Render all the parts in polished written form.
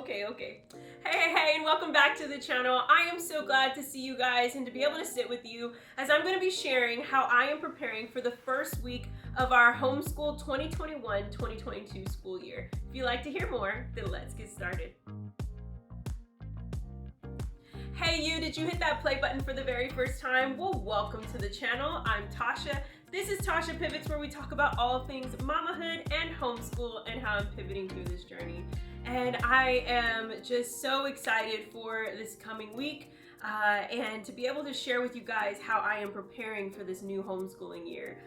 Okay. Hey, and welcome back to the channel. I am so glad to see you guys and to be able to sit with you as I'm going to be sharing how I am preparing for the first week of our Homeschool 2021-2022 school year. If you'd like to hear more, then let's get started. Hey you, did you hit that play button for the very first time? Well, welcome to the channel. I'm Tasha. This is Tasha Pivots, where we talk about all things mamahood and homeschool and how I'm pivoting through this journey. And I am just so excited for this coming week and to be able to share with you guys how I am preparing for this new homeschooling year.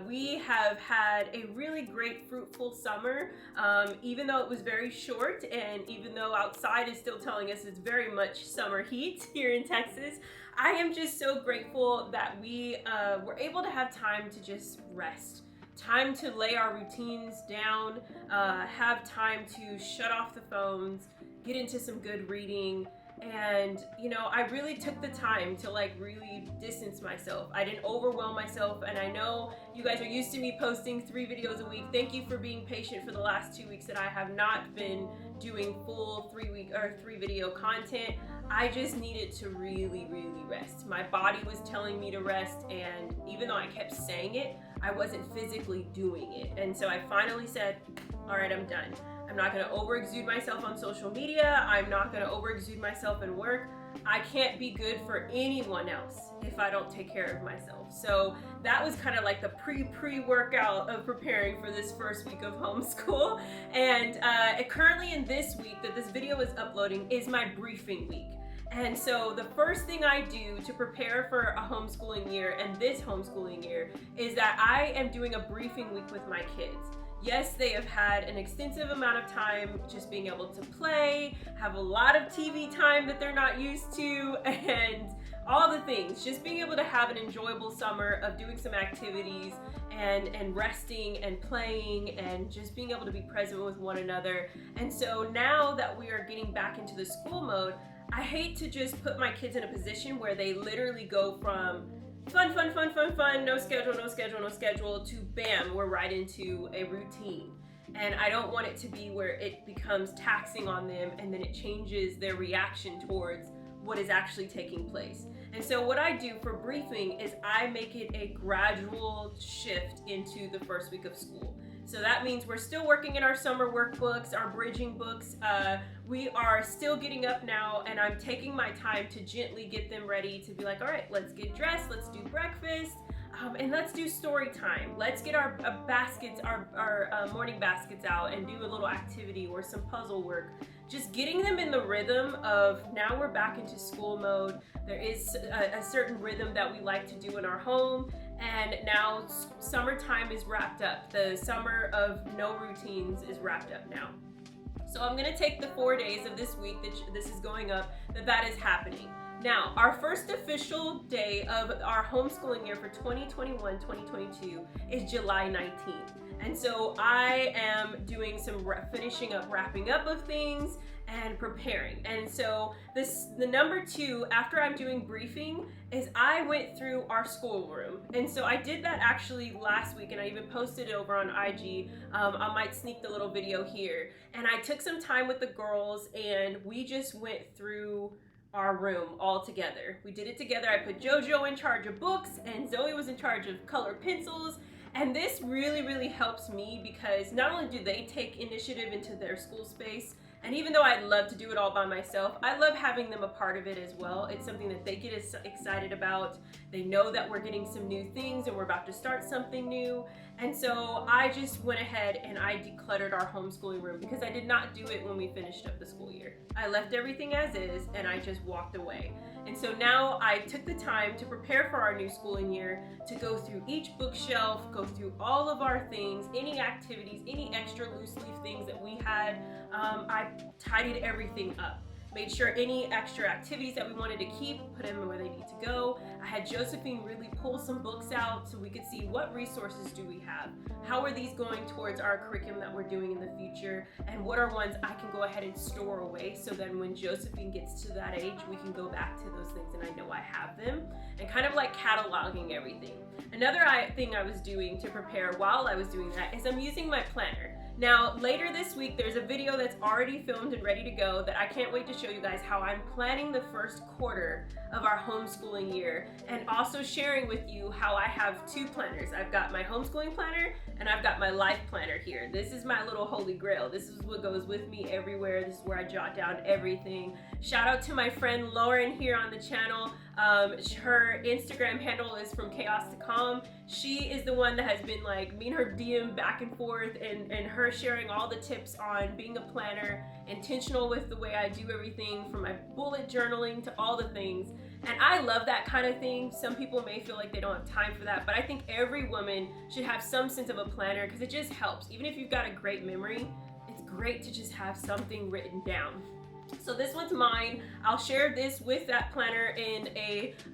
We have had a really great, fruitful summer, even though it was very short, and even though outside is still telling us it's very much summer heat here in Texas. I am just so grateful that we were able to have time to just rest. Time to lay our routines down, have time to shut off the phones, get into some good reading. And I really took the time to really distance myself. I didn't overwhelm myself, and I know you guys are used to me posting 3 videos a week. Thank you for being patient for the last 2 weeks that I have not been doing full 3 video content. I just needed to really rest. My body was telling me to rest, and even though I kept saying it, I wasn't physically doing it. And so I finally said, all right, I'm done. I'm not gonna overexude myself on social media. I'm not gonna overexude myself in work. I can't be good for anyone else if I don't take care of myself. So that was kind of like the pre-workout of preparing for this first week of homeschool. And currently in this week that this video is uploading is my briefing week. And so the first thing I do to prepare for a homeschooling year and this homeschooling year is that I am doing a briefing week with my kids. Yes, they have had an extensive amount of time just being able to play, have a lot of TV time that they're not used to, and all the things. Just being able to have an enjoyable summer of doing some activities and resting and playing and just being able to be present with one another. And so now that we are getting back into the school mode, I hate to just put my kids in a position where they literally go from fun, no schedule, to bam, we're right into a routine. And I don't want it to be where it becomes taxing on them and then it changes their reaction towards what is actually taking place. And so what I do for briefing is I make it a gradual shift into the first week of school. So that means we're still working in our summer workbooks, our bridging books. We are still getting up now, and I'm taking my time to gently get them ready to be like, all right, let's get dressed, let's do breakfast, and let's do story time. Let's get our baskets, our morning baskets out and do a little activity or some puzzle work. Just getting them in the rhythm of now we're back into school mode. There is a certain rhythm that we like to do in our home, and now summertime is wrapped up. The summer of no routines is wrapped up now. So I'm gonna take the 4 days of this week that this is going up, that is happening. Now, our first official day of our homeschooling year for 2021-2022 is July 19th. And so I am doing some wrapping up of things and preparing. And so the number 2 after I'm doing briefing is I went through our schoolroom. And so I did that actually last week, and I even posted it over on IG. I might sneak the little video here. And I took some time with the girls and we just went through our room all together. We did it together. I put JoJo in charge of books and Zoe was in charge of colored pencils. And this really helps me because not only do they take initiative into their school space, and even though I'd love to do it all by myself, I love having them a part of it as well. It's something that they get excited about. They know that we're getting some new things and we're about to start something new. And so I just went ahead and I decluttered our homeschooling room because I did not do it when we finished up the school year. I left everything as is and I just walked away. And so now I took the time to prepare for our new schooling year, to go through each bookshelf, go through all of our things, any activities, any extra loose leaf things that we had. I tidied everything up. Made sure any extra activities that we wanted to keep, put them where they need to go. I had Josephine really pull some books out so we could see what resources do we have. How are these going towards our curriculum that we're doing in the future? And what are ones I can go ahead and store away so then when Josephine gets to that age, we can go back to those things and I know I have them. And kind of like cataloging everything. Another thing I was doing to prepare while I was doing that is I'm using my planner. Now, later this week, there's a video that's already filmed and ready to go that I can't wait to show you guys how I'm planning the first quarter of our homeschooling year, and also sharing with you how I have two planners. I've got my homeschooling planner and I've got my life planner here. This is my little holy grail. This is what goes with me everywhere. This is where I jot down everything. Shout out to my friend Lauren here on the channel. Her Instagram handle is from chaos to calm. She is the one that has been like me and her DM back and forth, and her sharing all the tips on being a planner, intentional with the way I do everything, from my bullet journaling to all the things. And I love that kind of thing. Some people may feel like they don't have time for that, but I think every woman should have some sense of a planner, because it just helps. Even if you've got a great memory, it's great to just have something written down. So this one's mine. I'll share this with that planner in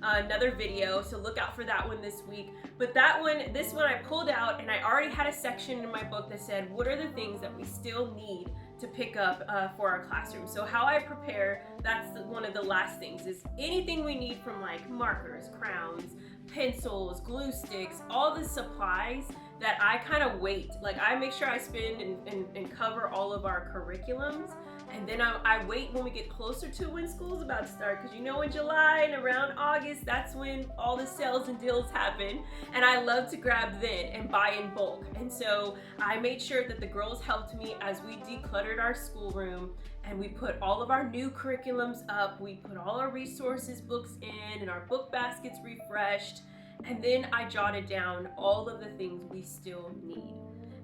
another video, so look out for that one this week. But this one I pulled out, and I already had a section in my book that said, what are the things that we still need to pick up for our classroom? So how I prepare, that's one of the last things, is anything we need, from like markers, crowns, pencils, glue sticks, all the supplies that I kind of wait. Like, I make sure I spend and cover all of our curriculums, and then I wait when we get closer to when school's about to start, because you know, in July and around August, that's when all the sales and deals happen, and I love to grab then and buy in bulk. And so I made sure that the girls helped me as we decluttered our schoolroom, and we put all of our new curriculums up, we put all our resources books in, and our book baskets refreshed, and then I jotted down all of the things we still need.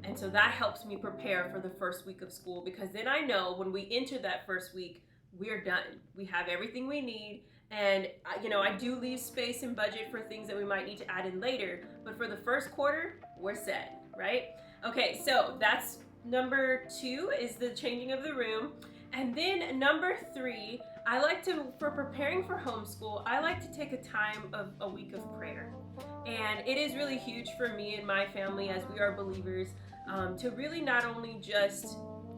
And so that helps me prepare for the first week of school, because then I know when we enter that first week, we're done. We have everything we need. And you know, I do leave space and budget for things that we might need to add in later, but for the first quarter, we're set, right? Okay, so that's number 2, is the changing of the room. And then number 3, for preparing for homeschool, I like to take a week of prayer. And it is really huge for me and my family, as we are believers, to really not only just,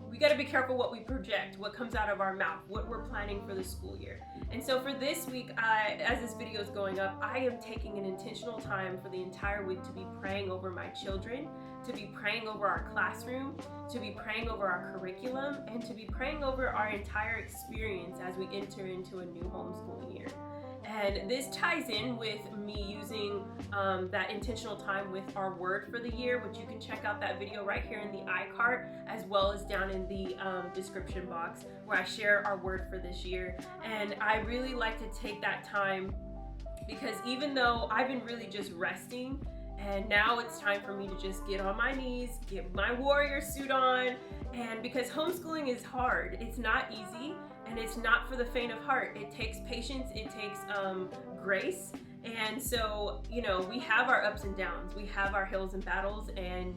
we got to be careful what we project, what comes out of our mouth, what we're planning for the school year. And so for this week, as this video is going up, I am taking an intentional time for the entire week to be praying over my children, to be praying over our classroom, to be praying over our curriculum, and to be praying over our entire experience as we enter into a new homeschooling year. And this ties in with me using that intentional time with our word for the year, which you can check out that video right here in the iCart, as well as down in the description box, where I share our word for this year. And I really like to take that time, because even though I've been really just resting, and now it's time for me to just get on my knees, get my warrior suit on, and because homeschooling is hard, it's not easy, and it's not for the faint of heart. It takes patience, it takes grace, and so, you know, we have our ups and downs, we have our hills and battles, and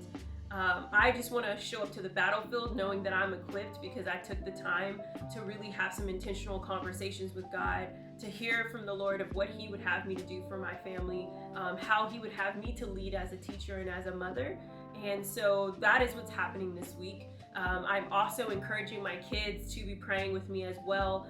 I just want to show up to the battlefield knowing that I'm equipped, because I took the time to really have some intentional conversations with God, to hear from the Lord of what He would have me to do for my family, how He would have me to lead as a teacher and as a mother. And so that is what's happening this week. I'm also encouraging my kids to be praying with me as well,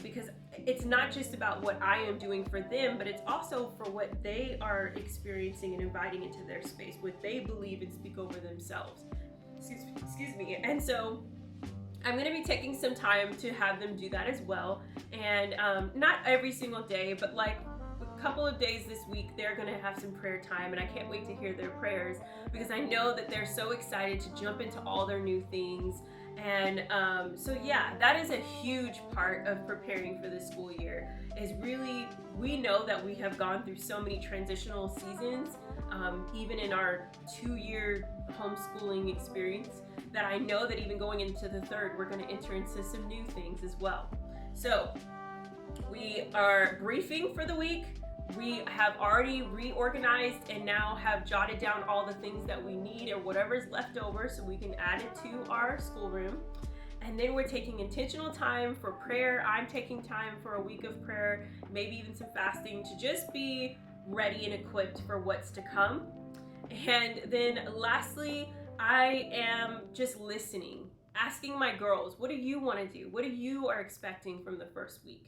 because it's not just about what I am doing for them, but it's also for what they are experiencing and inviting into their space, what they believe and speak over themselves. Excuse me. And so I'm going to be taking some time to have them do that as well. And not every single day, but like a couple of days this week, they're going to have some prayer time, and I can't wait to hear their prayers, because I know that they're so excited to jump into all their new things. And so yeah, that is a huge part of preparing for the school year, is really, we know that we have gone through so many transitional seasons, even in our 2-year homeschooling experience, that I know that even going into the 3rd, we're going to enter into some new things as well. So we are briefing for the week. We have already reorganized and now have jotted down all the things that we need, or whatever's left over, so we can add it to our schoolroom. And then we're taking intentional time for prayer. I'm taking time for a week of prayer, maybe even some fasting, to just be ready and equipped for what's to come. And then lastly, I am just listening, asking my girls, what do you want to do? What are you expecting from the first week?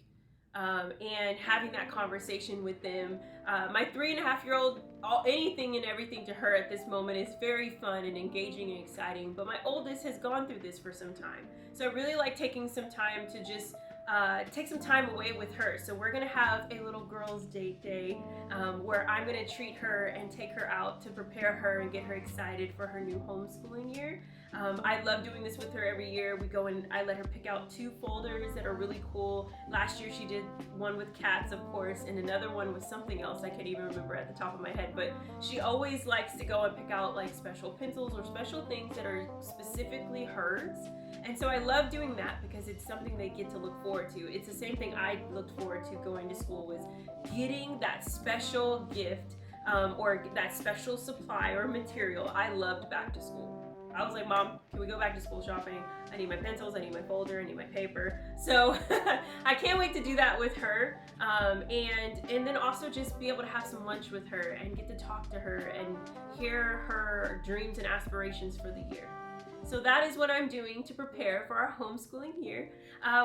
and having that conversation with them. My 3.5-year-old, anything and everything to her at this moment is very fun and engaging and exciting, but my oldest has gone through this for some time. So I really like taking some time to just take some time away with her. So we're gonna have a little girls' date day where I'm gonna treat her and take her out to prepare her and get her excited for her new homeschooling year. I love doing this with her every year. We go and I let her pick out 2 folders that are really cool. Last year she did one with cats, of course, and another one with something else I can't even remember at the top of my head, but she always likes to go and pick out like special pencils or special things that are specifically hers. And so I love doing that because it's something they get to look forward to. It's the same thing I looked forward to going to school, was getting that special gift or that special supply or material. I loved back to school. I was like, Mom, can we go back to school shopping? I need my pencils, I need my folder, I need my paper. So I can't wait to do that with her. And then also just be able to have some lunch with her and get to talk to her and hear her dreams and aspirations for the year. So that is what I'm doing to prepare for our homeschooling year.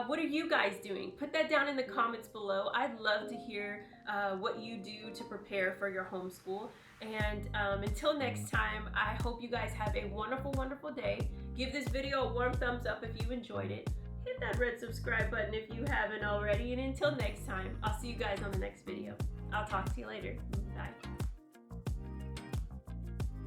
What are you guys doing? Put that down in the comments below. I'd love to hear what you do to prepare for your homeschool. And until next time, I hope you guys have a wonderful, wonderful day. Give this video a warm thumbs up if you enjoyed it. Hit that red subscribe button if you haven't already. And until next time, I'll see you guys on the next video. I'll talk to you later. Bye.